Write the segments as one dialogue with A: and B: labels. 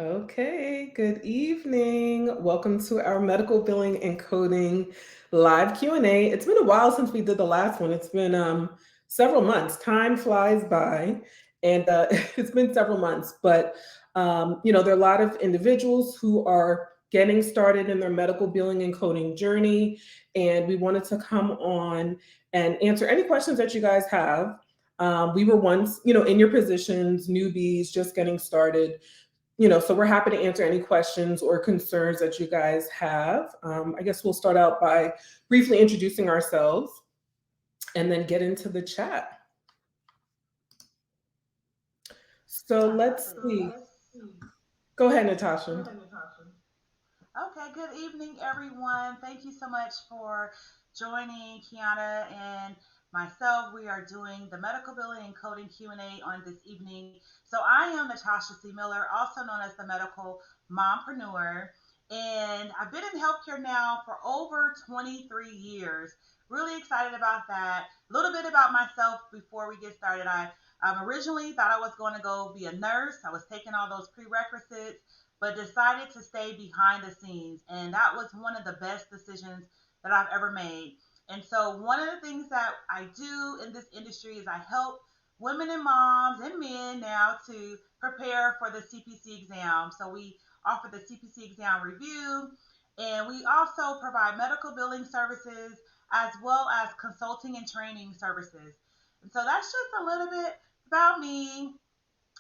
A: Okay, good evening. Welcome to our medical billing and coding live Q&A. It's been a while since we did the last one. It's been several months. Time flies by, and it's been several months. But there are a lot of individuals who are getting started in their medical billing and coding journey, and we wanted to come on and answer any questions that you guys have. We were once, in your positions, newbies, just getting started, so we're happy to answer any questions or concerns that you guys have. I guess we'll start out by briefly introducing ourselves and then get into the chat. So let's see. Go ahead, Natasha.
B: Okay, good evening, everyone. Thank you so much for joining Kiana and myself. We are doing the medical billing and coding Q&A on this evening. So I am Natasha C. Miller, also known as the medical mompreneur, and I've been in healthcare now for over 23 years. Really excited about that. A little bit about myself before we get started. I originally thought I was going to go be a nurse. I was taking all those prerequisites but decided to stay behind the scenes. And that was one of the best decisions that I've ever made. And so, one of the things that I do in this industry is I help women and moms and men now to prepare for the CPC exam. So, we offer the CPC exam review, and we also provide medical billing services as well as consulting and training services. And so, that's just a little bit about me,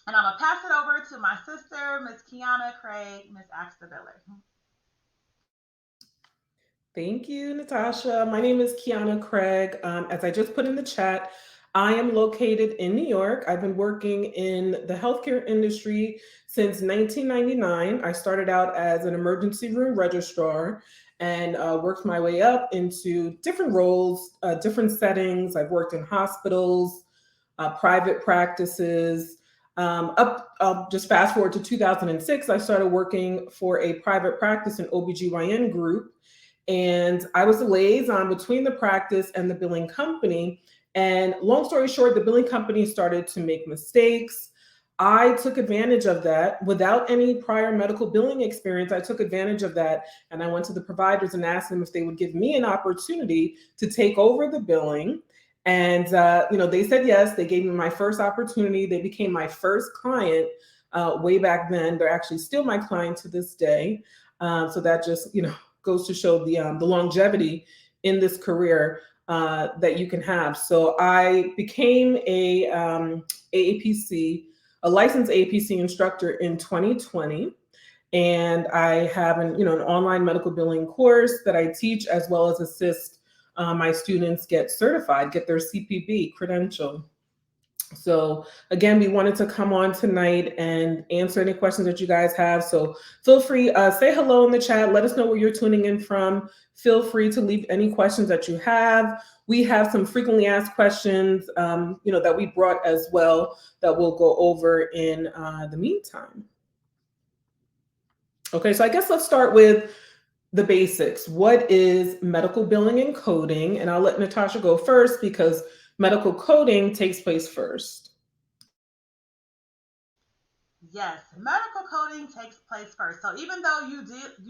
B: and I'm gonna pass it over to my sister, Miss Kiana Craig, Miss Axtabiller.
A: Thank you, Natasha. My name is Kiana Craig. As I just put in the chat, I am located in New York. I've been working in the healthcare industry since 1999. I started out as an emergency room registrar and worked my way up into different roles, different settings. I've worked in hospitals, private practices. I'll just fast forward to 2006. I started working for a private practice, an OBGYN group, and I was the liaison between the practice and the billing company. And long story short, the billing company started to make mistakes. I took advantage of that without any prior medical billing experience. I took advantage of that and I went to the providers and asked them if they would give me an opportunity to take over the billing. And they said yes. They gave me my first opportunity. They became my first client way back then. They're actually still my client to this day. So that just goes to show the longevity in this career that you can have. So I became AAPC, a licensed AAPC instructor in 2020. And I have an online medical billing course that I teach as well as assist my students get certified, get their CPB credential. So again, we wanted to come on tonight and answer any questions that you guys have. So feel free, say hello in the chat. Let us know where you're tuning in from. Feel free to leave any questions that you have. We have some frequently asked questions, that we brought as well that we'll go over in the meantime. Okay, so I guess let's start with the basics. What is medical billing and coding? And I'll let Natasha go first because medical coding takes place first.
B: Yes, medical coding takes place first. So even though you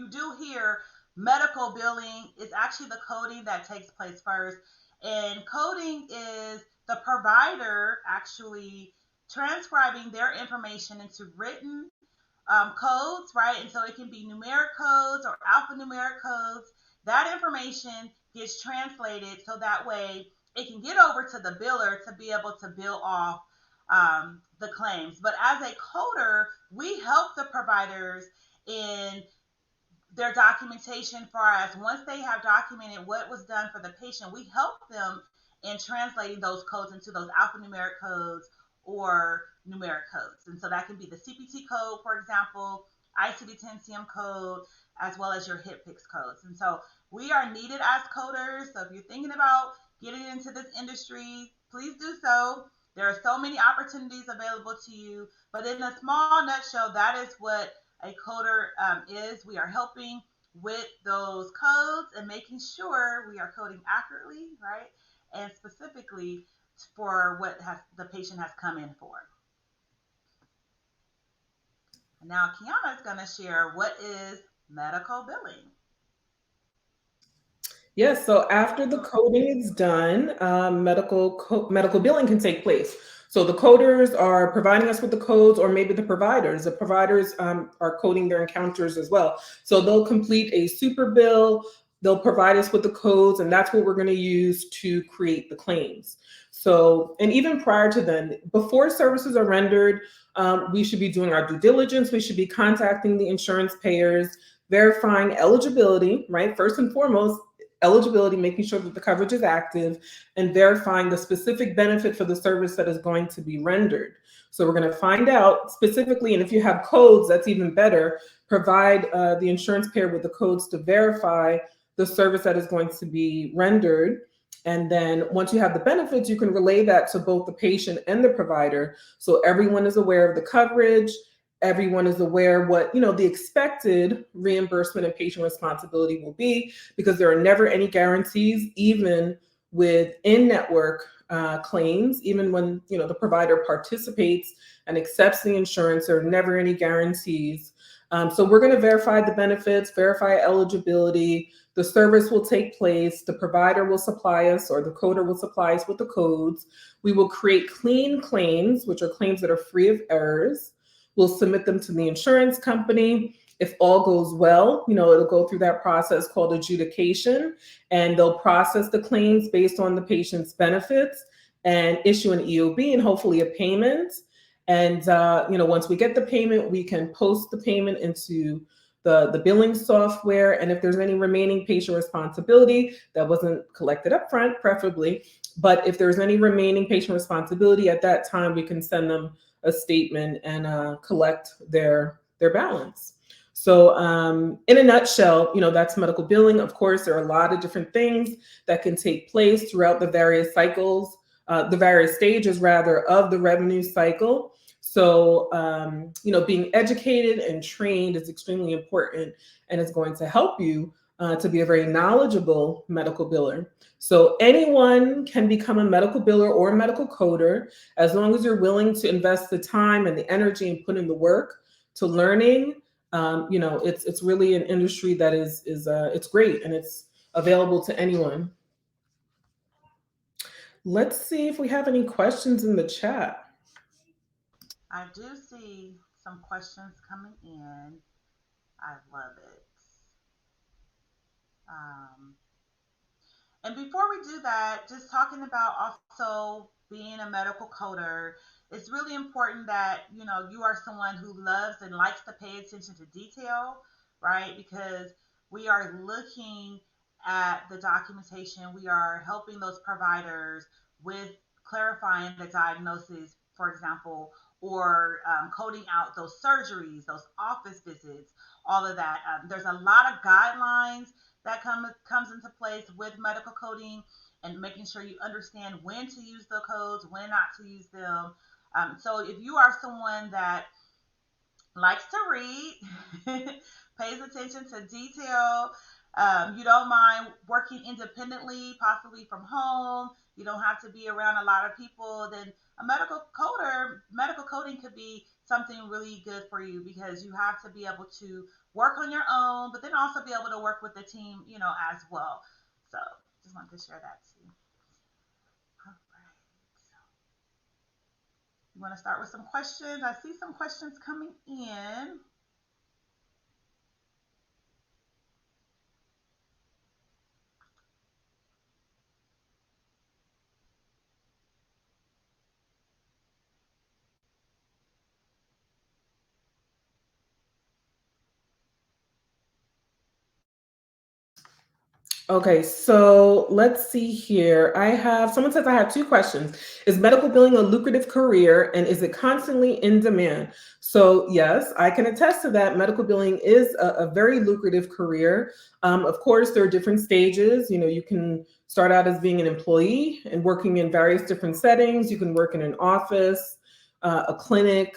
B: do hear medical billing, it's actually the coding that takes place first. And coding is the provider actually transcribing their information into written codes, right? And so it can be numeric codes or alphanumeric codes. That information gets translated so that way it can get over to the biller to be able to bill off the claims. But as a coder, we help the providers in their documentation far as once they have documented what was done for the patient, we help them in translating those codes into those alphanumeric codes or numeric codes. And so that can be the CPT code, for example, ICD-10 CM code, as well as your HIPAA codes. And so we are needed as coders. So if you're thinking about getting into this industry, please do so. There are so many opportunities available to you. But in a small nutshell, that is what a coder is. We are helping with those codes and making sure we are coding accurately, right? And specifically for what has the patient has come in for. Now, Kiana is going to share what is medical billing.
A: Yes, so after the coding is done, medical billing can take place. So the coders are providing us with the codes, or maybe the providers. The providers are coding their encounters as well. So they'll complete a super bill, they'll provide us with the codes, and that's what we're going to use to create the claims. So, and even prior to then, before services are rendered, we should be doing our due diligence. We should be contacting the insurance payers, verifying eligibility, right? First and foremost, eligibility, making sure that the coverage is active, and verifying the specific benefit for the service that is going to be rendered. So we're going to find out specifically, and if you have codes, that's even better. Provide the insurance payer with the codes to verify the service that is going to be rendered. And then once you have the benefits, you can relay that to both the patient and the provider. So everyone is aware of the coverage, everyone is aware what the expected reimbursement and patient responsibility will be, because there are never any guarantees, even with in-network claims. Even when the provider participates and accepts the insurance, there are never any guarantees. So we're going to verify the benefits, verify eligibility. The service will take place. The provider will supply us, or the coder will supply us with the codes. We will create clean claims, which are claims that are free of errors. We'll submit them to the insurance company. If all goes well, it'll go through that process called adjudication, and they'll process the claims based on the patient's benefits and issue an EOB and hopefully a payment. And once we get the payment, we can post the payment into the billing software. And if there's any remaining patient responsibility that wasn't collected up front, preferably, but if there's any remaining patient responsibility at that time, we can send them a statement and collect their balance. So in a nutshell, that's medical billing. Of course, there are a lot of different things that can take place throughout the various cycles, the various stages rather of the revenue cycle. So, being educated and trained is extremely important, and it's going to help you to be a very knowledgeable medical biller. So anyone can become a medical biller or a medical coder, as long as you're willing to invest the time and the energy and put in the work to learning. It's really an industry that is it's great, and it's available to anyone. Let's see if we have any questions in the chat.
B: I do see some questions coming in. I love it. Um, and before we do that, just talking about also being a medical coder, it's really important that you are someone who loves and likes to pay attention to detail, right? Because we are looking at the documentation, we are helping those providers with clarifying the diagnosis, for example, or coding out those surgeries, those office visits, all of that. There's a lot of guidelines that comes into place with medical coding, and making sure you understand when to use the codes, when not to use them. So if you are someone that likes to read, pays attention to detail, you don't mind working independently, possibly from home, you don't have to be around a lot of people, then medical coding could be something really good for you, because you have to be able to work on your own, but then also be able to work with the team, as well. So just wanted to share that too. All right. You want to start with some questions? I see some questions coming in.
A: Okay, so let's see here. Someone says I have two questions. Is medical billing a lucrative career, and is it constantly in demand? So yes, I can attest to that. Medical billing is a very lucrative career. Of course, there are different stages. You can start out as being an employee and working in various different settings. You can work in an office, a clinic,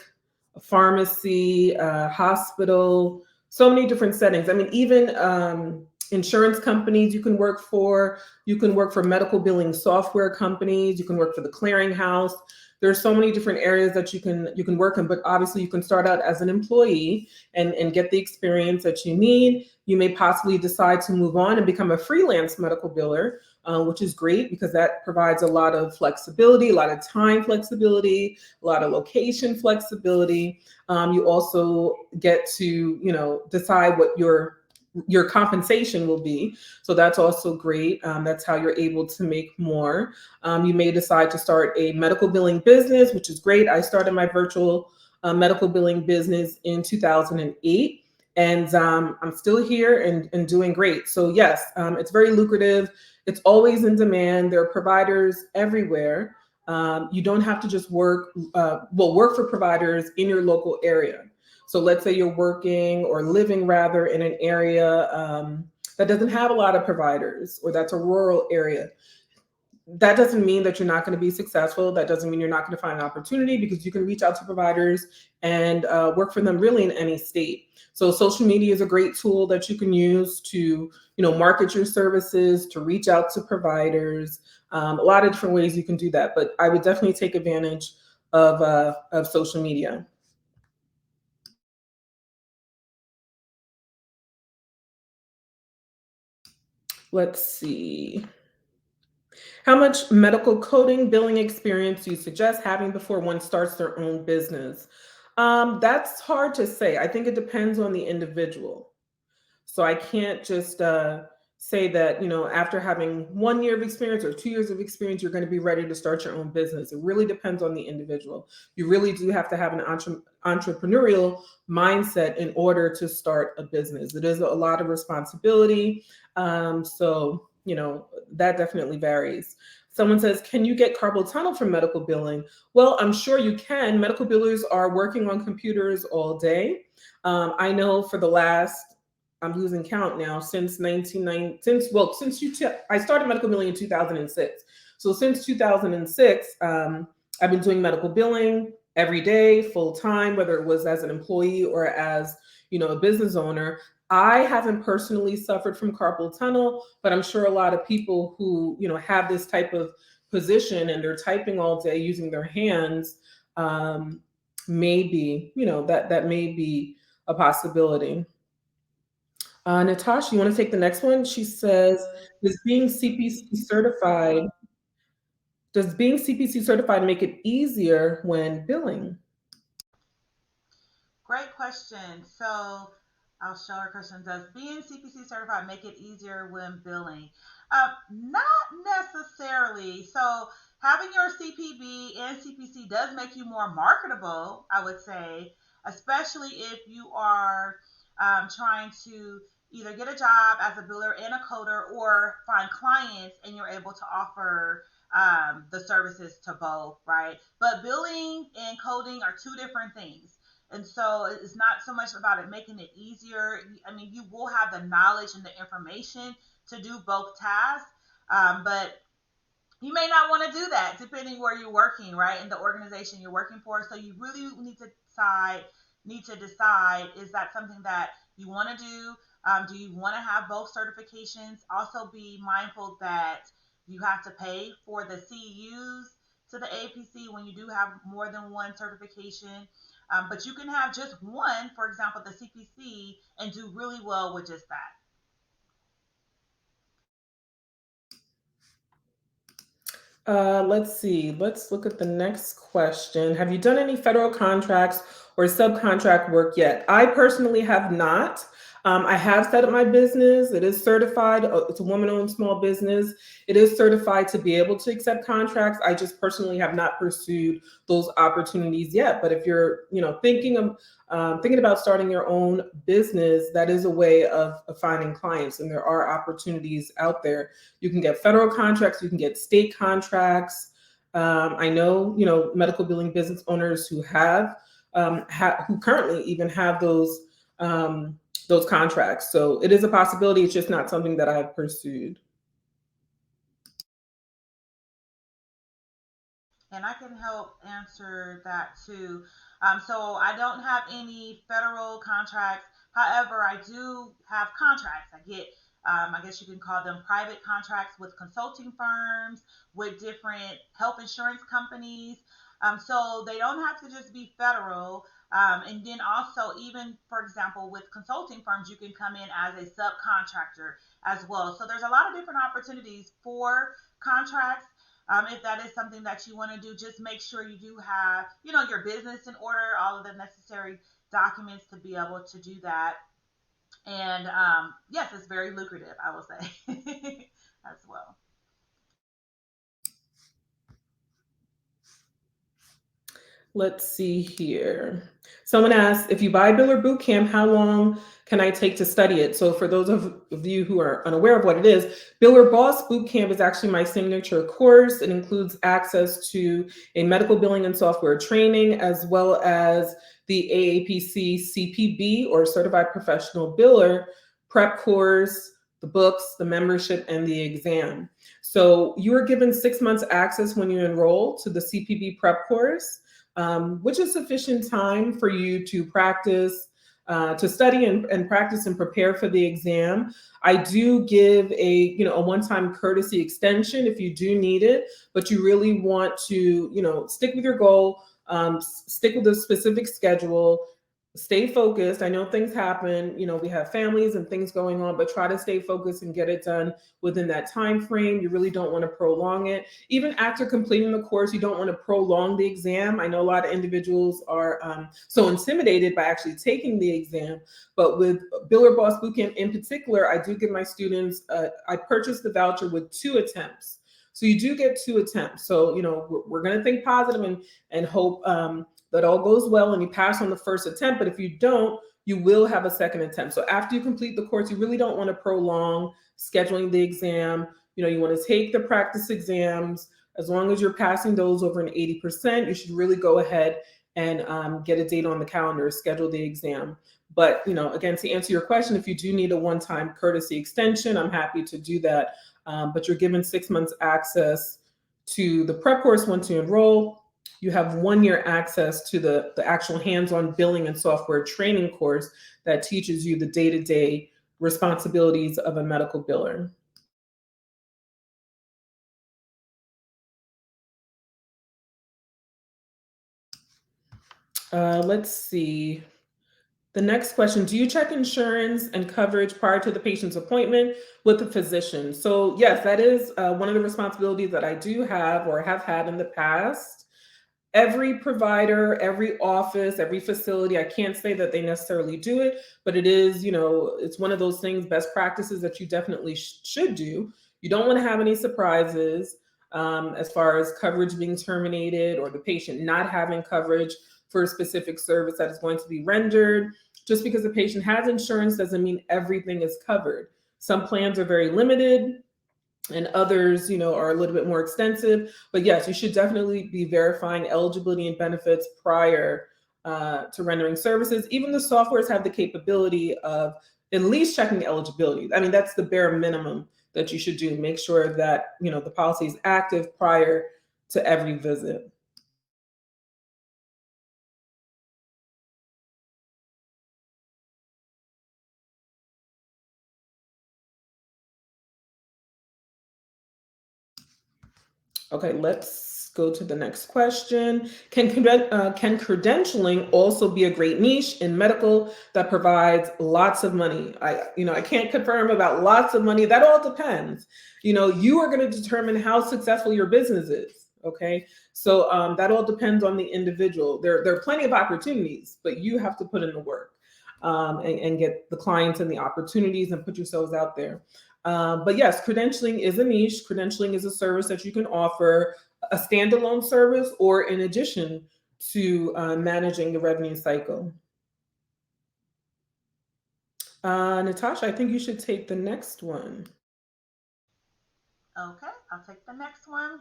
A: a pharmacy, a hospital, so many different settings. I mean, even insurance companies you can work for. You can work for medical billing software companies. You can work for the clearinghouse. There's so many different areas that you can work in, but obviously you can start out as an employee and get the experience that you need. You may possibly decide to move on and become a freelance medical biller, which is great because that provides a lot of flexibility, a lot of time flexibility, a lot of location flexibility. You also get to, decide what your compensation will be. So that's also great. That's how you're able to make more. You may decide to start a medical billing business, which is great. I started my virtual medical billing business in 2008, and I'm still here and doing great. So, yes, it's very lucrative. It's always in demand. There are providers everywhere. You don't have to just work for providers in your local area. So let's say you're working or living rather in an area that doesn't have a lot of providers, or that's a rural area. That doesn't mean that you're not going to be successful. That doesn't mean you're not going to find an opportunity, because you can reach out to providers and work for them really in any state. So social media is a great tool that you can use to, market your services, to reach out to providers. A lot of different ways you can do that, but I would definitely take advantage of social media. Let's see. How much medical coding billing experience do you suggest having before one starts their own business? That's hard to say. I think it depends on the individual. So I can't just say that, after having 1 year of experience or 2 years of experience, you're going to be ready to start your own business. It really depends on the individual. You really do have to have an entrepreneurial mindset in order to start a business. It is a lot of responsibility. So, that definitely varies. Someone says, can you get carpal tunnel from medical billing? Well, I'm sure you can. Medical billers are working on computers all day. I know for the last, I'm losing count now, since 1990, I started medical billing in 2006. So since 2006, I've been doing medical billing every day, full time, whether it was as an employee or as, a business owner. I haven't personally suffered from carpal tunnel, but I'm sure a lot of people who, have this type of position and they're typing all day using their hands, maybe, that may be a possibility. Natasha, you want to take the next one? She says, does being CPC certified, does being CPC certified make it easier when billing?
B: Great question. So I'll show her question. Does being CPC certified make it easier when billing? Not necessarily. So having your CPB and CPC does make you more marketable, I would say, especially if you are trying to either get a job as a biller and a coder, or find clients and you're able to offer the services to both, right? But billing and coding are two different things. And so it's not so much about it making it easier. I mean, you will have the knowledge and the information to do both tasks, but you may not want to do that depending where you're working, right? In the organization you're working for. So you really need to decide, is that something that you want to do? Do you want to have both certifications? Also be mindful that you have to pay for the CEUs to the APC when you do have more than one certification. But you can have just one, for example, the CPC, and do really well with just that.
A: Let's see. Let's look at the next question. Have you done any federal contracts or subcontract work yet? I personally have not. I have set up my business. It is certified. It's a woman-owned small business. It is certified to be able to accept contracts. I just personally have not pursued those opportunities yet. But if you're, thinking about starting your own business, that is a way of finding clients, and there are opportunities out there. You can get federal contracts, you can get state contracts. I know, medical billing business owners who who currently even have those contracts. So it is a possibility. It's just not something that I have pursued.
B: And I can help answer that too. So I don't have any federal contracts. However, I do have contracts. I get I guess you can call them private contracts with consulting firms, with different health insurance companies. So they don't have to just be federal. And then also, even for example, with consulting firms, you can come in as a subcontractor as well. So there's a lot of different opportunities for contracts. If that is something that you want to do, just make sure you do have, your business in order, all of the necessary documents to be able to do that. And yes, it's very lucrative, I will say, as well.
A: Let's see here. Someone asked, if you buy Biller Bootcamp, how long can I take to study it? So for those of you who are unaware of what it is, Biller Boss Bootcamp is actually my signature course. It includes access to a medical billing and software training, as well as the AAPC CPB, or Certified Professional Biller prep course, the books, the membership, and the exam. So you are given 6 months access when you enroll to the CPB prep course, which is sufficient time for you to practice, to study and practice and prepare for the exam. I do give a one-time courtesy extension if you do need it, but you really want to stick with your goal, stick with a specific schedule, stay focused. I know things happen, we have families and things going on, but try to stay focused and get it done within that time frame. You really don't want to prolong it. Even after completing the course, you don't want to prolong the exam. I know a lot of individuals are so intimidated by actually taking the exam, but with Biller Boss Bootcamp in particular, I do give my students, I purchased the voucher with 2 attempts. So you do get 2 attempts. So, we're going to think positive and hope that all goes well and you pass on the first attempt. But if you don't, you will have a second attempt. So after you complete the course, you really don't want to prolong scheduling the exam. You want to take the practice exams. As long as you're passing those over an 80%, you should really go ahead and get a date on the calendar, schedule the exam. But, again, to answer your question, if you do need a one-time courtesy extension, I'm happy to do that. But you're given 6 months access to the prep course once you enroll. You have 1 year access to the actual hands-on billing and software training course that teaches you the day-to-day responsibilities of a medical biller. Let's see. The next question, do you check insurance and coverage prior to the patient's appointment with the physician? So yes, that is one of the responsibilities that I do have or have had in the past. Every provider, every office, every facility, I can't say that they necessarily do it, but it is, it's one of those things, best practices that you definitely should do. You don't want to have any surprises as far as coverage being terminated or the patient not having coverage for a specific service that is going to be rendered. Just because the patient has insurance doesn't mean everything is covered. Some plans are very limited and others, are a little bit more extensive. But yes, you should definitely be verifying eligibility and benefits prior to rendering services. Even the softwares have the capability of at least checking eligibility. I mean, that's the bare minimum that you should do. Make sure that, the policy is active prior to every visit. Okay, let's go to the next question. Can credentialing also be a great niche in medical that provides lots of money? I can't confirm about lots of money. That all depends. You are going to determine how successful your business is. Okay, so that all depends on the individual. There are plenty of opportunities, but you have to put in the work and get the clients and the opportunities and put yourselves out there. But yes, credentialing is a niche. Credentialing is a service that you can offer, a standalone service, or in addition to managing the revenue cycle. Natasha, I think you should take the next one.
B: Okay, I'll take the next one.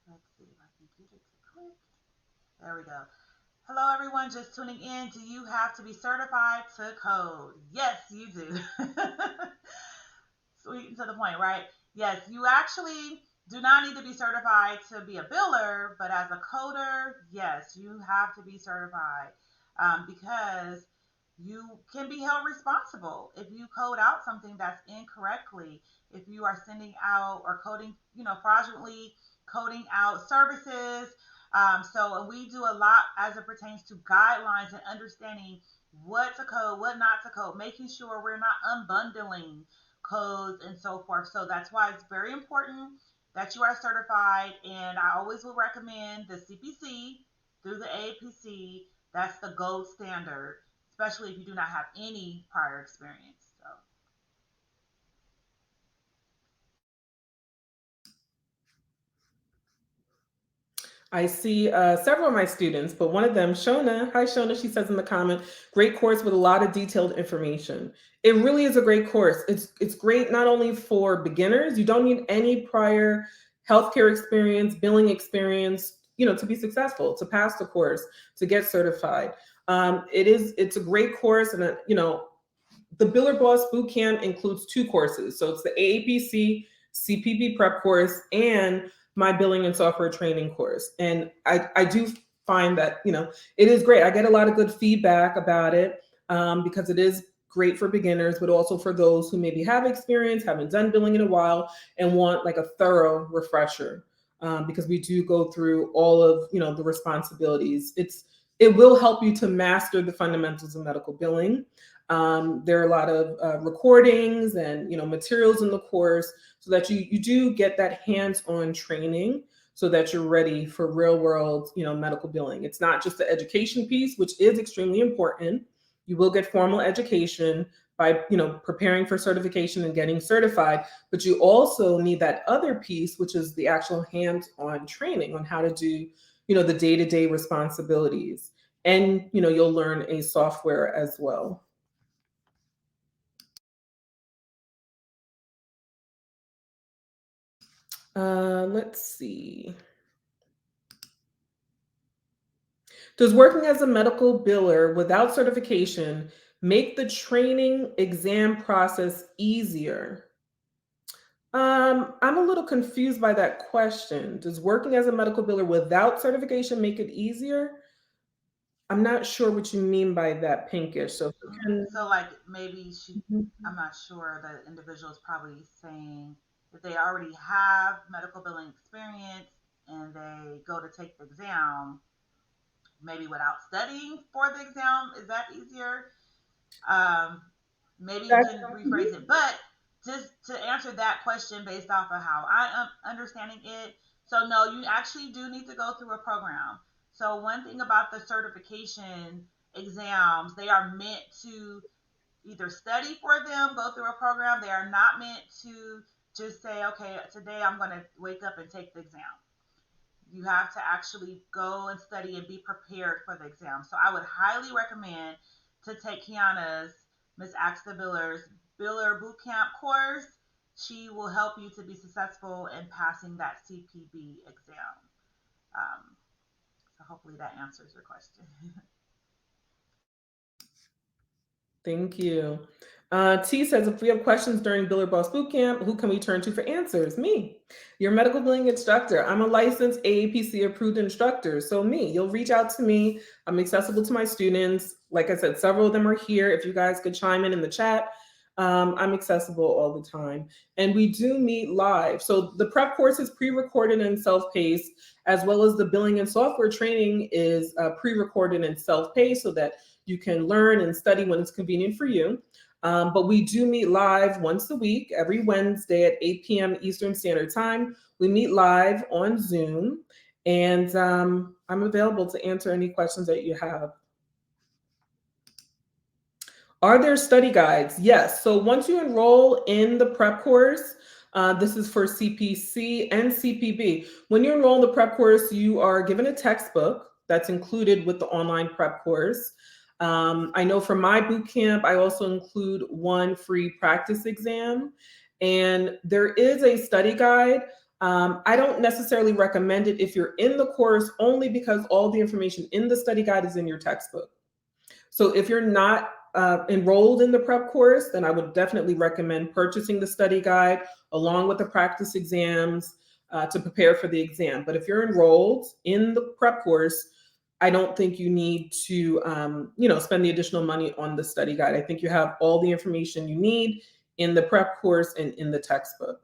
B: Let's see if I can get it to click. There we go. Hello, everyone just tuning in. Do you have to be certified to code? Yes, you do. Sweet and to the point, right? Yes, you actually do not need to be certified to be a biller, but as a coder, yes, you have to be certified because you can be held responsible if you code out something that's incorrectly, if you are sending out or coding, fraudulently coding out services. So we do a lot as it pertains to guidelines and understanding what to code, what not to code, making sure we're not unbundling codes and so forth. So that's why it's very important that you are certified. And I always will recommend the CPC through the AAPC. That's the gold standard, especially if you do not have any prior experience. So
A: I see several of my students, but one of them, Shona, hi Shona, she says in the comment, great course with a lot of detailed information. It really is a great course. It's great not only for beginners, you don't need any prior healthcare experience, billing experience, to be successful, to pass the course, to get certified. It's a great course, and the Biller Boss Bootcamp includes two courses. So it's the AAPC CPB prep course and my billing and software training course. And I do find that, it is great. I get a lot of good feedback about it because it is great for beginners, but also for those who maybe have experience, haven't done billing in a while, and want like a thorough refresher. Because we do go through all of, the responsibilities. It will help you to master the fundamentals of medical billing. There are a lot of recordings and materials in the course, so that you do get that hands-on training, so that you're ready for real world medical billing. It's not just the education piece, which is extremely important. You will get formal education by preparing for certification and getting certified, but you also need that other piece, which is the actual hands-on training on how to do the day-to-day responsibilities. And you'll learn a software as well. Let's see. Does working as a medical biller without certification make the training exam process easier? I'm a little confused by that question. Does working as a medical biller without certification make it easier? I'm not sure what you mean by that, Pinkish. So if you can.
B: So like maybe
A: Mhm.
B: I'm not sure, the individual is probably saying if they already have medical billing experience and they go to take the exam, maybe without studying for the exam, is that easier? Um, Maybe you
A: That's,
B: can rephrase it. But just to answer that question based off of how I am understanding it, so no, you actually do need to go through a program. So one thing about the certification exams, they are meant to either study for them, go through a program. They are not meant to just say, okay, today I'm going to wake up and take the exam. You have to actually go and study and be prepared for the exam. So I would highly recommend to take Kiana's Miss Axe the Biller's Biller Bootcamp course. She will help you to be successful in passing that CPB exam. Um, so hopefully that answers your question.
A: Thank you. T says, if we have questions during Biller Boss Bootcamp, who can we turn to for answers? Me, your medical billing instructor. I'm a licensed AAPC approved instructor. So me, you'll reach out to me. I'm accessible to my students. Like I said, several of them are here. If you guys could chime in the chat, I'm accessible all the time. And we do meet live. So the prep course is pre-recorded and self-paced, as well as the billing and software training is pre-recorded and self-paced, so that you can learn and study when it's convenient for you. But we do meet live once a week, every Wednesday at 8 p.m. Eastern Standard Time. We meet live on Zoom, and I'm available to answer any questions that you have. Are there study guides? Yes. So once you enroll in the prep course, this is for CPC and CPB. When you enroll in the prep course, you are given a textbook that's included with the online prep course. I know for my boot camp, I also include one free practice exam, and there is a study guide. I don't necessarily recommend it if you're in the course, only because all the information in the study guide is in your textbook. So if you're not enrolled in the prep course, then I would definitely recommend purchasing the study guide along with the practice exams to prepare for the exam. But if you're enrolled in the prep course, I don't think you need to, spend the additional money on the study guide. I think you have all the information you need in the prep course and in the textbook.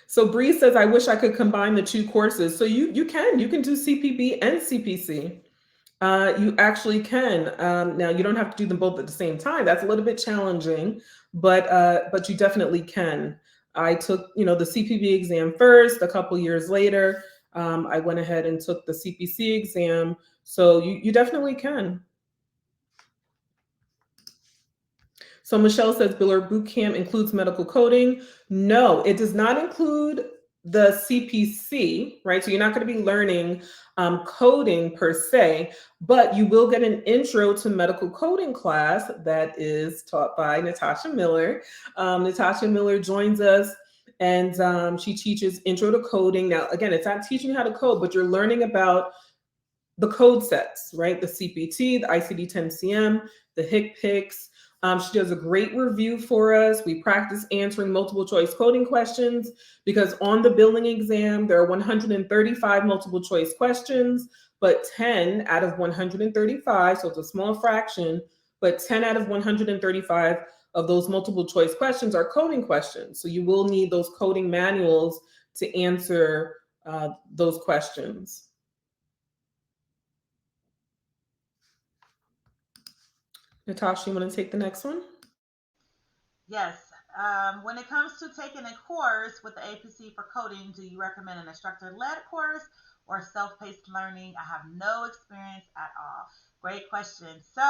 A: So Bree says, I wish I could combine the two courses. So you can do CPB and CPC. You actually can. Now you don't have to do them both at the same time. That's a little bit challenging, but you definitely can. I took the CPB exam first. A couple years later, I went ahead and took the CPC exam. So you definitely can. So Michelle says Biller Bootcamp includes medical coding. No, it does not include the CPC, right? So you're not going to be learning coding per se, but you will get an intro to medical coding class that is taught by Natasha Miller. Natasha Miller joins us and she teaches intro to coding. Now, again, it's not teaching you how to code, but you're learning about the code sets, right? The CPT, the ICD-10-CM, the HCPCS. She does a great review for us. We practice answering multiple choice coding questions because on the billing exam, there are 135 multiple choice questions, but 10 out of 135, so it's a small fraction, but 10 out of 135 of those multiple choice questions are coding questions. So you will need those coding manuals to answer those questions. Natasha, you want to take the next one?
B: Yes. When it comes to taking a course with the APC for coding, do you recommend an instructor led course or self paced learning? I have no experience at all. Great question. So,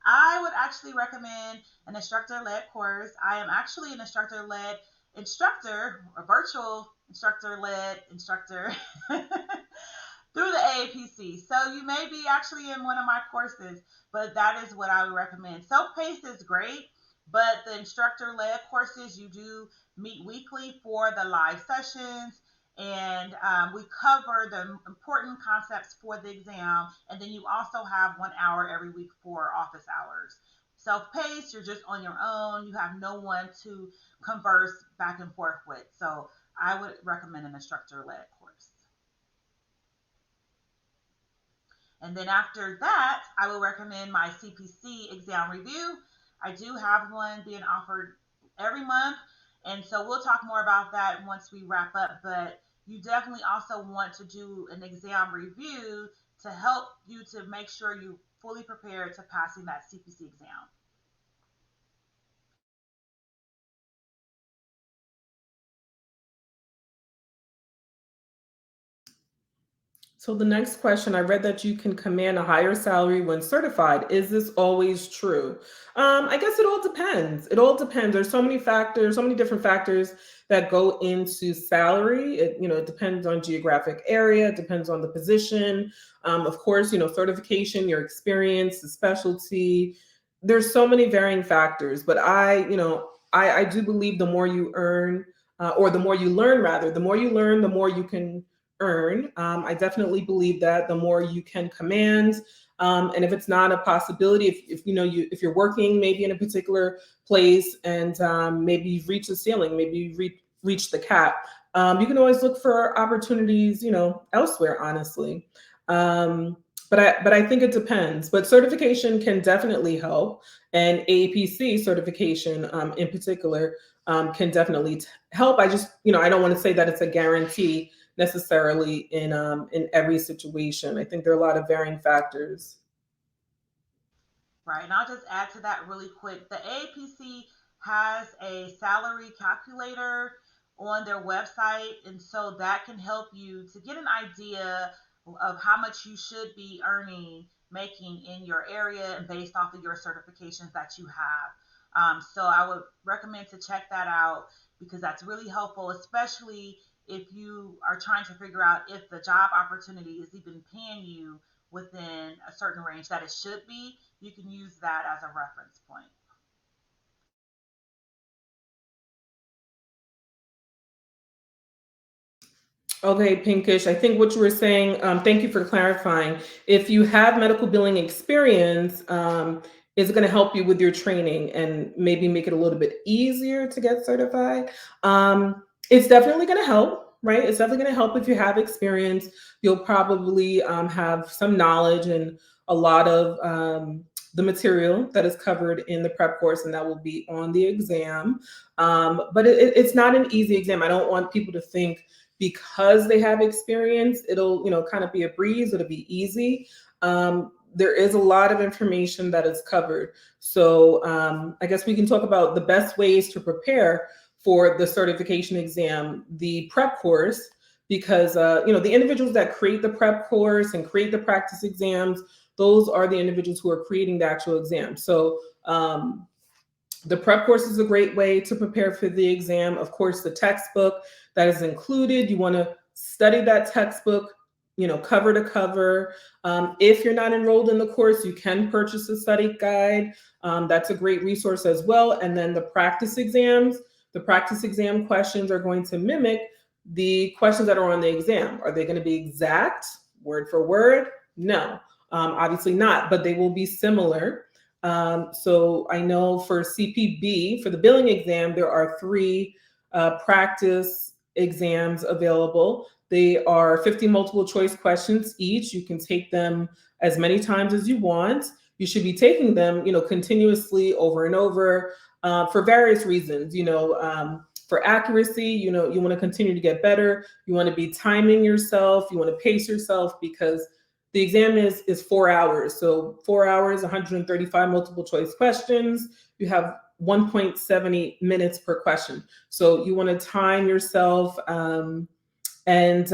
B: I would actually recommend an instructor led course. I am actually an instructor led instructor, a virtual instructor led instructor through the AAPC. So you may be actually in one of my courses, but that is what I would recommend. Self-paced is great, but the instructor-led courses, you do meet weekly for the live sessions, and we cover the important concepts for the exam, and then you also have 1 hour every week for office hours. Self-paced, you're just on your own. You have no one to converse back and forth with. So I would recommend an instructor-led course. And then after that, I will recommend my CPC exam review. I do have one being offered every month. And so we'll talk more about that once we wrap up. But you definitely also want to do an exam review to help you to make sure you fully prepared to passing that CPC exam.
A: So the next question, I read that you can command a higher salary when certified. Is this always true? I guess it all depends. It all depends. There's so many factors, so many different factors that go into salary. It depends on geographic area, it depends on the position. Of course, certification, your experience, the specialty. There's so many varying factors, but I do believe the more you earn, or the more you learn, rather, the more you learn, the more you can earn. I definitely believe that the more you can command, and if it's not a possibility, if you're working maybe in a particular place and maybe you've reached the ceiling, maybe you've reached the cap, you can always look for opportunities, elsewhere. Honestly, but I think it depends. But certification can definitely help, and AAPC certification, in particular, can definitely help. I don't want to say that it's a guarantee necessarily in every situation. I think there are a lot of varying factors.
B: Right. And I'll just add to that really quick. The AAPC has a salary calculator on their website. And so that can help you to get an idea of how much you should be earning, making in your area and based off of your certifications that you have. So I would recommend to check that out because that's really helpful, especially if you are trying to figure out if the job opportunity is even paying you within a certain range that it should be. You can use that as a reference point.
A: Okay, Pinkish, I think what you were saying, thank you for clarifying. If you have medical billing experience, is going to help you with your training and maybe make it a little bit easier to get certified. It's definitely going to help, right? It's definitely going to help if you have experience. You'll probably have some knowledge and a lot of the material that is covered in the prep course, and that will be on the exam. But it's not an easy exam. I don't want people to think because they have experience, it'll kind of be a breeze. It'll be easy. There is a lot of information that is covered. So I guess we can talk about the best ways to prepare for the certification exam, the prep course, because the individuals that create the prep course and create the practice exams, those are the individuals who are creating the actual exam. So the prep course is a great way to prepare for the exam. Of course, the textbook that is included, you want to study that textbook, cover to cover. If you're not enrolled in the course, you can purchase a study guide. That's a great resource as well. And then the practice exam questions are going to mimic the questions that are on the exam. Are they going to be exact, word for word? No, obviously not, but they will be similar. So I know for CPB, for the billing exam, there are three practice exams available. They are 50 multiple choice questions each. You can take them as many times as you want. You should be taking them, continuously over and over for various reasons. For accuracy, you want to continue to get better. You want to be timing yourself. You want to pace yourself because the exam is 4 hours. So 4 hours, 135 multiple choice questions. You have 1.70 minutes per question. So you want to time yourself. And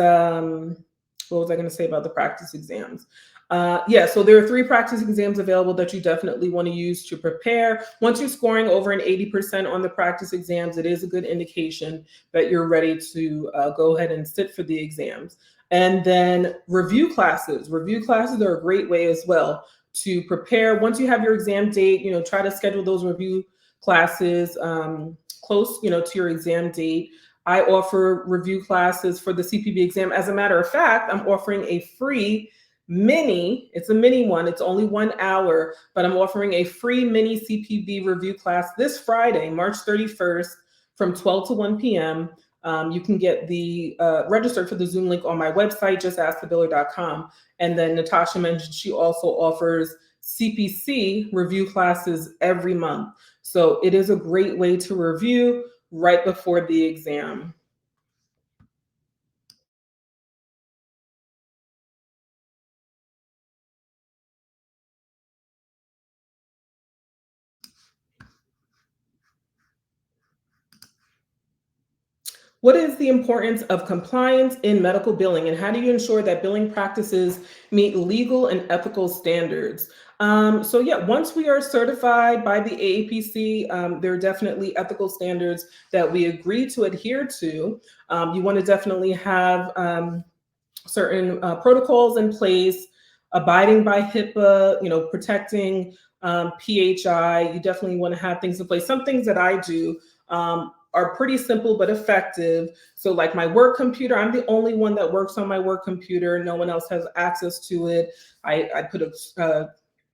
A: what was I going to say about the practice exams? Yeah, so there are three practice exams available that you definitely want to use to prepare. Once you're scoring over an 80% on the practice exams, it is a good indication that you're ready to go ahead and sit for the exams. And then review classes. Review classes are a great way as well to prepare. Once you have your exam date, try to schedule those review classes close, to your exam date. I offer review classes for the CPB exam. As a matter of fact, I'm offering a free it's a mini one. It's only 1 hour, but I'm offering a free mini CPB review class this Friday, March 31st from 12 to 1 p.m. You can get the registered for the Zoom link on my website, justaskthebiller.com. And then Natasha mentioned she also offers CPC review classes every month. So it is a great way to review right before the exam. What is the importance of compliance in medical billing, and how do you ensure that billing practices meet legal and ethical standards? So, yeah, once we are certified by the AAPC, there are definitely ethical standards that we agree to adhere to. You want to definitely have certain protocols in place, abiding by HIPAA, protecting PHI. You definitely want to have things in place. Some things that I do are pretty simple but effective. So, like my work computer, I'm the only one that works on my work computer. No one else has access to it. I put a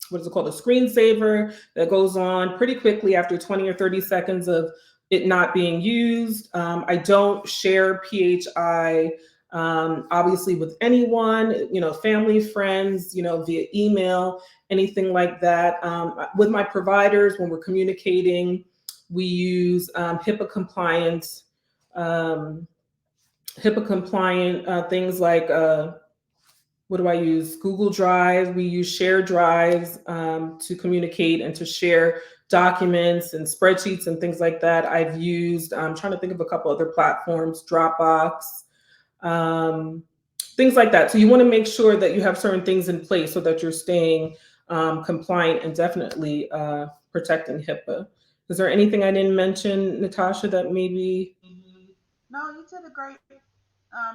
A: what is it called? A screensaver that goes on pretty quickly after 20 or 30 seconds of it not being used. I don't share PHI obviously with anyone, family, friends, via email, anything like that. With my providers, when we're communicating, we use HIPAA compliant, things like what do I use? Google Drive. We use shared drives to communicate and to share documents and spreadsheets and things like that. I've used, I'm trying to think of a couple other platforms, Dropbox, um, things like that. So you want to make sure that you have certain things in place so that you're staying compliant and definitely protecting HIPAA. Is there anything I didn't mention, Natasha, that maybe?
B: No, you did a great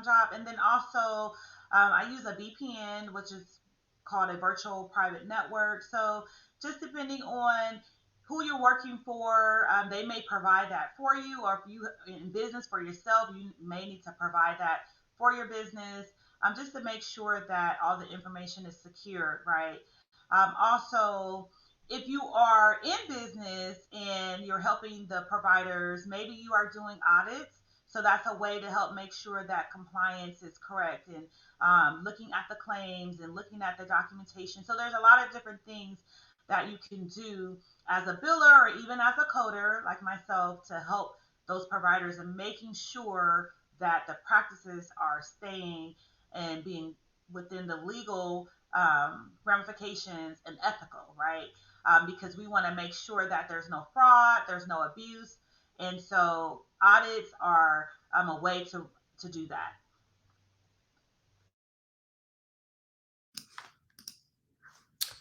B: job. And then also, I use a VPN, which is called a virtual private network. So just depending on who you're working for, they may provide that for you, or if you in business for yourself, you may need to provide that for your business, just to make sure that all the information is secured, right? Also, if you are in business and you're helping the providers, maybe you are doing audits. So that's a way to help make sure that compliance is correct, and looking at the claims and looking at the documentation. So there's a lot of different things that you can do as a biller or even as a coder like myself to help those providers and making sure that the practices are staying and being within the legal ramifications and ethical, right? Because we want to make sure that there's no fraud, there's no abuse. And so audits are a way to do that.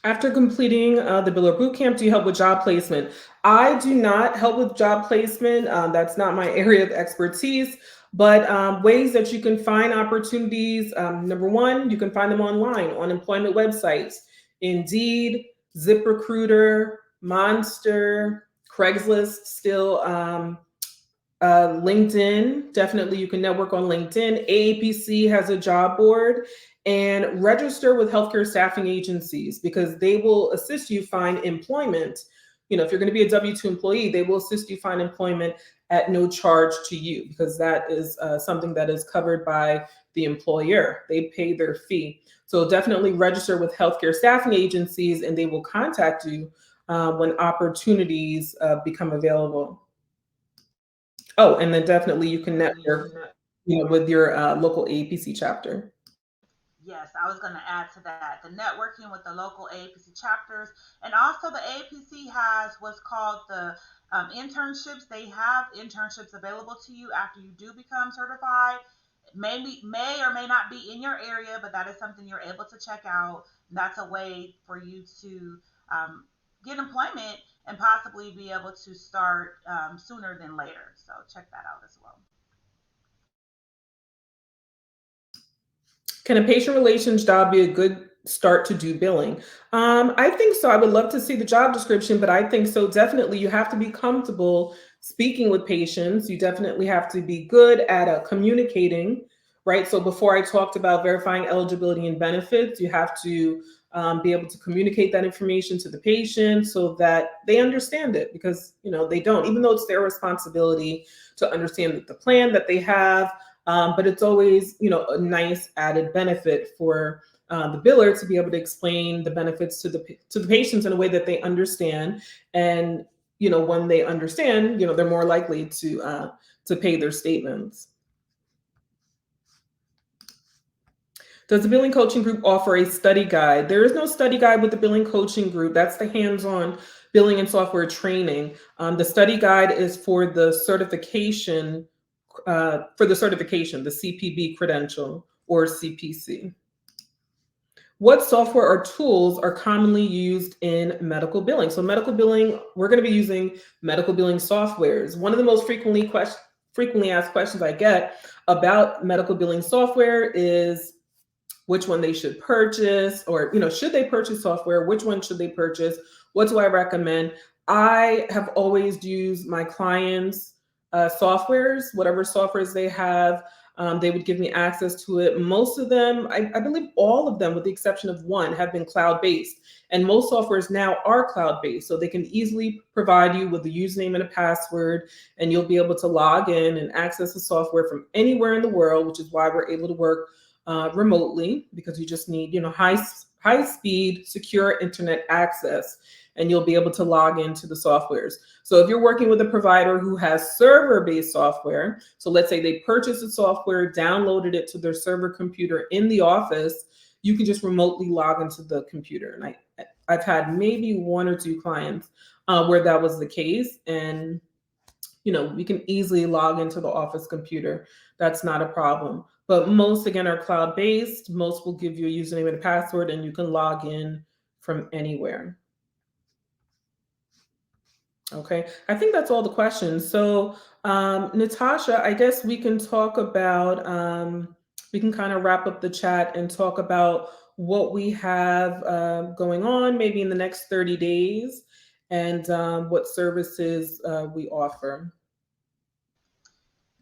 A: After completing the Biller Bootcamp, do you help with job placement? I do not help with job placement. That's not my area of expertise. But ways that you can find opportunities, number one, you can find them online on employment websites, Indeed, ZipRecruiter, Monster, Craigslist, still LinkedIn, definitely you can network on LinkedIn. AAPC has a job board, and register with healthcare staffing agencies because they will assist you find employment. You know, if you're going to be a W-2 employee, they will assist you find employment at no charge to you because that is something that is covered by the employer. They pay their fee. So definitely register with healthcare staffing agencies and they will contact you when opportunities become available. Oh, and then definitely you can network, with your local APC chapter.
B: Yes, I was going to add to that the networking with the local AAPC chapters. And also, the AAPC has what's called the internships. They have internships available to you after you do become certified. Maybe may or may not be in your area, but that is something you're able to check out. And that's a way for you to get employment and possibly be able to start sooner than later. So check that out as well.
A: Can a patient relations job be a good start to do billing? I think so. I would love to see the job description, but I think so. Definitely, you have to be comfortable speaking with patients. You definitely have to be good at communicating, right? So, before I talked about verifying eligibility and benefits, you have to be able to communicate that information to the patient so that they understand it because, they don't, even though it's their responsibility to understand the plan that they have, but it's always, a nice added benefit for the biller to be able to explain the benefits to the patients in a way that they understand. And when they understand, they're more likely to pay their statements. Does the billing coaching group offer a study guide? There is no study guide with the billing coaching group. That's the hands-on billing and software training. The study guide is for the certification, the CPB credential or CPC. What software or tools are commonly used in medical billing? So medical billing, we're going to be using medical billing softwares. One of the most frequently asked questions I get about medical billing software is which one they should purchase, or should they purchase software, which one should they purchase, what do I recommend? I have always used my clients softwares, whatever softwares they have. They would give me access to it. Most of them, I believe all of them with the exception of one, have been cloud-based, and most softwares now are cloud-based, so they can easily provide you with a username and a password, and you'll be able to log in and access the software from anywhere in the world, which is why we're able to work remotely, because you just need high speed secure internet access, and you'll be able to log into the softwares. So if you're working with a provider who has server based software, so let's say they purchased the software, downloaded it to their server computer in the office, you can just remotely log into the computer. And I've had maybe one or two clients where that was the case, and we can easily log into the office computer. That's not a problem. But most, again, are cloud based. Most will give you a username and a password, and you can log in from anywhere. Okay, I think that's all the questions. So, Natasha, I guess we can kind of wrap up the chat and talk about what we have going on maybe in the next 30 days and what services we offer.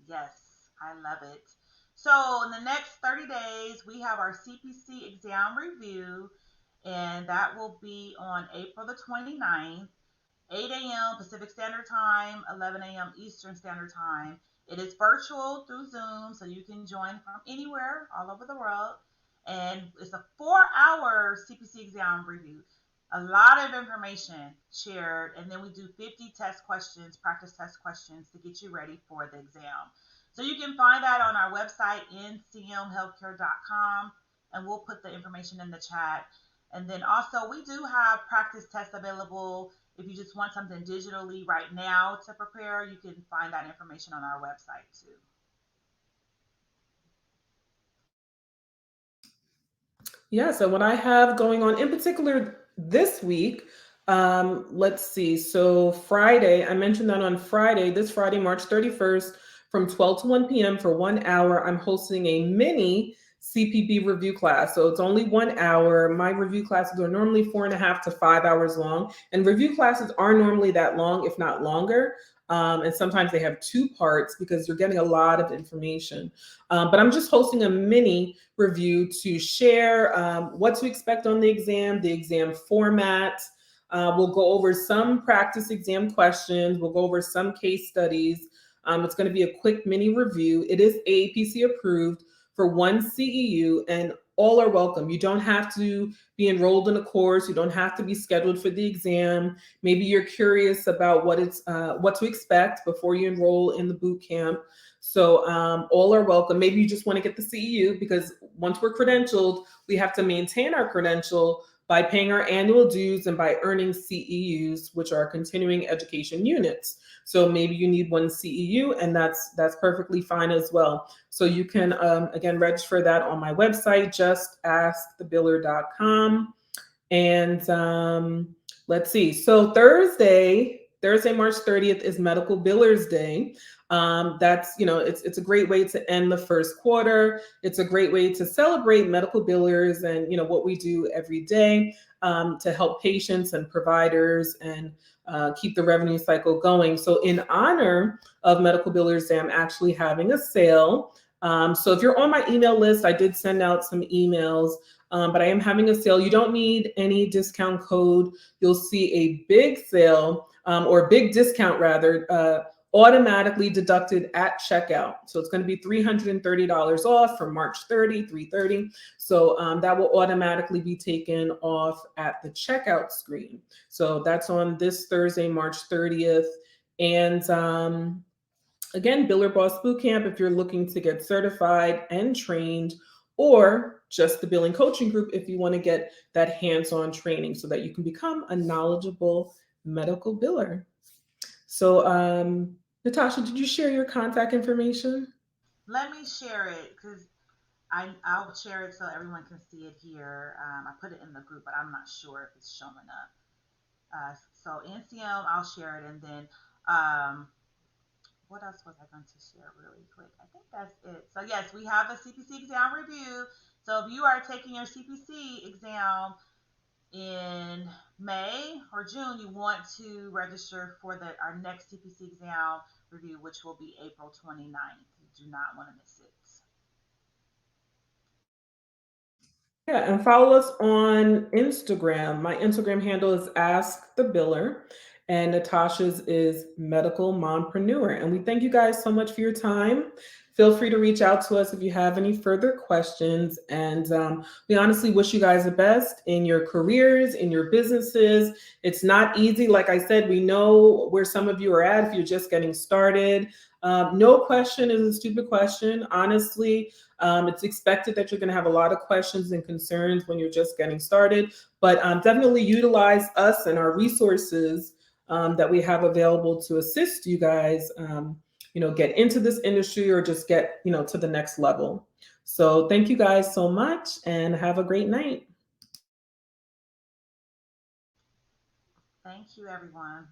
B: Yes, I love it. So, in the next 30 days, we have our CPC exam review. and that will be on April the 29th, 8 a.m. Pacific Standard Time, 11 a.m. Eastern Standard Time. It is virtual through Zoom, so you can join from anywhere all over the world. And it's a 4 hour CPC exam review. A lot of information shared, and then we do 50 test questions, practice test questions to get you ready for the exam. So you can find that on our website, ncmhealthcare.com, and we'll put the information in the chat. And then also, we do have practice tests available. If you just want something digitally right now to prepare, you can find that information on our website too.
A: Yeah, so what I have going on in particular this week, let's see. So Friday, I mentioned that on Friday, this Friday, March 31st, from 12 to 1 p.m. for 1 hour, I'm hosting a mini CPB review class. So it's only 1 hour. My review classes are normally 4.5 to 5 hours long, and review classes are normally that long, if not longer. And sometimes they have two parts because you're getting a lot of information. But I'm just hosting a mini review to share what to expect on the exam format. We'll go over some practice exam questions. We'll go over some case studies. It's going to be a quick mini review. It is AAPC approved for one CEU, and all are welcome. You don't have to be enrolled in a course. You don't have to be scheduled for the exam. Maybe you're curious about what to expect before you enroll in the boot camp. So all are welcome. Maybe you just want to get the CEU because once we're credentialed, we have to maintain our credential by paying our annual dues and by earning CEUs, which are continuing education units. So maybe you need one CEU, and that's perfectly fine as well. So you can, again, register that on my website, justaskthebiller.com. And let's see. So Thursday, March 30th is Medical Billers Day. That's, it's a great way to end the first quarter. It's a great way to celebrate medical billers and, what we do every day to help patients and providers and keep the revenue cycle going. So in honor of Medical Billers Day, I'm actually having a sale. So if you're on my email list, I did send out some emails, but I am having a sale. You don't need any discount code. You'll see a big sale or big discount rather, automatically deducted at checkout. So it's going to be $330 off from March 30, 330. So that will automatically be taken off at the checkout screen. So that's on this Thursday, March 30th. And again, Biller Boss Bootcamp, if you're looking to get certified and trained, or just the billing coaching group if you want to get that hands-on training so that you can become a knowledgeable medical biller. So Natasha, did you share your contact information?
B: Let me share it because I'll share it so everyone can see it here. I put it in the group, but I'm not sure if it's showing up. So NCM, I'll share it, and then what else was I going to share really quick? I think that's it. So yes, we have a CPC exam review. So if you are taking your CPC exam in May or June, you want to register for our next CPC exam review, which will be April 29th. You do not want to miss it.
A: Yeah, and follow us on Instagram. My Instagram handle is Ask the Biller, and Natasha's is Medical Mompreneur. And we thank you guys so much for your time. Feel free to reach out to us if you have any further questions. And we honestly wish you guys the best in your careers, in your businesses. It's not easy. Like I said, we know where some of you are at if you're just getting started. No question is a stupid question, honestly. It's expected that you're going to have a lot of questions and concerns when you're just getting started, but definitely utilize us and our resources that we have available to assist you guys, get into this industry or just get, to the next level. So thank you guys so much and have a great night.
B: Thank you, everyone.